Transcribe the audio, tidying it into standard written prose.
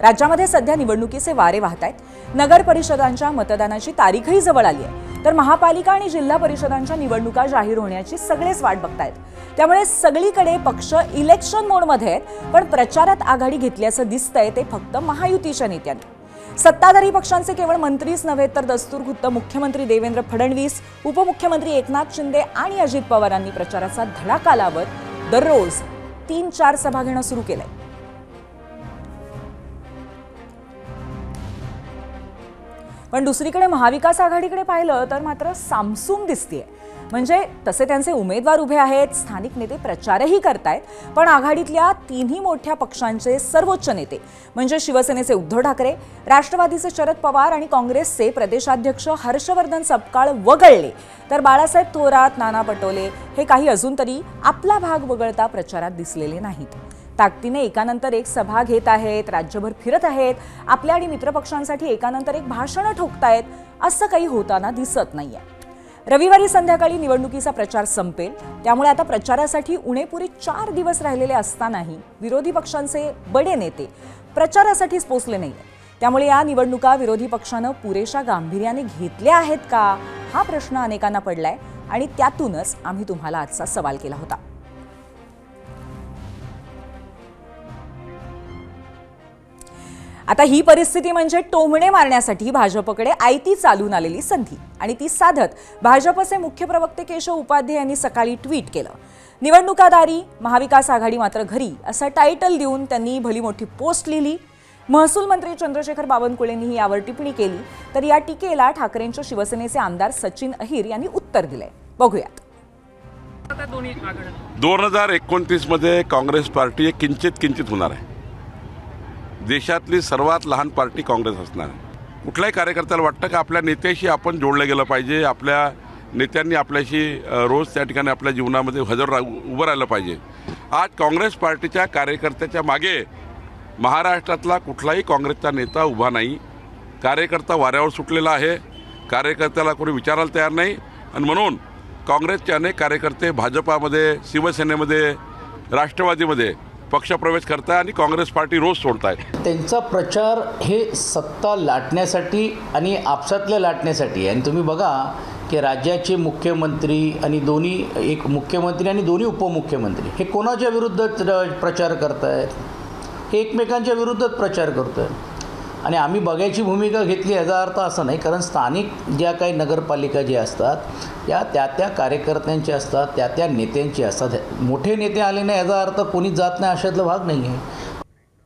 राज्यामध्ये सध्या निवडणुकीचे वारे वाहत आहेत। नगर परिषदांच्या मतदानाची तारीखही जवळ आली आहे, तर महापालिका आणि जिल्हा परिषदांच्या निवडणुका जाहीर होण्याची सगळेच वाट बघतायत। त्यामुळे सगळीकडे पक्ष इलेक्शन मोडमध्ये आहेत, पण प्रचारात आघाडी घेतल्याचं दिसतंय ते फक्त महायुतीच्या नेत्यांनी। सत्ताधारी पक्षांचे केवळ मंत्रीच नव्हे तर दस्तूरखुद्द मुख्यमंत्री देवेंद्र फडणवीस, उपमुख्यमंत्री एकनाथ शिंदे आणि अजित पवारांनी प्रचाराचा धडाका लावत दररोज 3-4 सभा घेणं सुरू केलंय। पण दुसरीकडे महाविकास आघाडीकडे पाहिलं तर मात्र सामसूम दिसतेय। म्हणजे तसे त्यांचे उमेदवार उभे आहेत, स्थानिक नेते प्रचारही करतायत, पण आघाडीतल्या तिन्ही मोठ्या पक्षांचे सर्वोच्च नेते म्हणजे शिवसेनेचे उद्धव ठाकरे, राष्ट्रवादीचे शरद पवार आणि काँग्रेसचे प्रदेशाध्यक्ष हर्षवर्धन सपकाळ वगळले तर बाळासाहेब थोरात, नाना पटोले हे काही अजून तरी आपला भाग वगळता प्रचारात दिसलेले नाहीत। ताकदीने एकानंतर एक सभा घेत आहेत, राज्यभर फिरत आहेत, आपल्या आणि मित्रपक्षांसाठी एकानंतर एक भाषणं ठोकतायत, असं काही होताना दिसत नाहीये। रविवारी संध्याकाळी निवडणुकीचा प्रचार संपेल, त्यामुळे आता प्रचारासाठी उणेपुरे 4 दिवस राहिलेले असतानाही विरोधी पक्षांचे बडे नेते प्रचारासाठीच पोचले नाहीत। त्यामुळे या निवडणुका विरोधी पक्षानं पुरेशा गांभीर्याने घेतल्या आहेत का, हा प्रश्न अनेकांना पडलाय आणि त्यातूनच आम्ही तुम्हाला आजचा सवाल केला होता। आता ही परिस्थिती म्हणजे टोमणे मारण्यासाठी भाजपकडे आयती चालून आलेली संधी आणि ती साधत भाजपचे मुख्य प्रवक्ते केशव उपाध्ये यांनी सकाळी ट्विट केलं। निवडणुकादारी महाविकास आघाडी मात्र घरी असं टायटल देऊन त्यांनी भली मोठी पोस्ट लिहिली। महसूल मंत्री चंद्रशेखर बावनकुळेंनी यावर टिप्पणी केली, तर या टीकेला ठाकरेंच्या शिवसेनेचे आमदार सचिन अहिर यांनी उत्तर दिले। बघूयात। 2029 मध्ये काँग्रेस पार्टी किंचित होणार आहे। देशातली सर्वात लहान पार्टी काँग्रेस असणार आहे। कुठल्याही कार्यकर्त्याला वाटतं की आपल्या नेत्याशी आपण जोडलं गेलं पाहिजे, आपल्या नेत्यांनी आपल्याशी रोज त्या ठिकाणी आपल्या जीवनामध्ये उभं राहिलं पाहिजे। आज काँग्रेस पार्टीच्या कार्यकर्त्याच्या मागे महाराष्ट्रातला कुठलाही काँग्रेसचा नेता उभा नाही। कार्यकर्ता वाऱ्यावर सुटलेला आहे, कार्यकर्त्याला कोणी विचारायला तयार नाही आणि म्हणून काँग्रेसचे अनेक कार्यकर्ते भाजपामध्ये, शिवसेनेमध्ये, राष्ट्रवादीमध्ये पक्षप्रवेश करताय आणि काँग्रेस पार्टी रोज सोडताय। त्यांचा प्रचार हे सत्ता लाटण्यासाठी आणि आपसातल्या लाटण्यासाठी। आणि तुम्ही बघा की राज्याचे मुख्यमंत्री आणि एक मुख्यमंत्री आणि दोन्ही उपमुख्यमंत्री हे कोणाच्या विरुद्ध प्रचार करतायत? हे एकमेकांच्या विरुद्धच प्रचार करतायत। आणि आम्ही बघायची भूमिका घेतली याचा अर्थ असा नाही, कारण स्थानिक ज्या काही नगरपालिका ज्या असतात या त्या कार्यकर्त्यांच्या असतात, त्या नेत्यांची असतात। मोठे नेते आले नाही याचा अर्थ कोणी जात नाही अशातला भाग नाही आहे।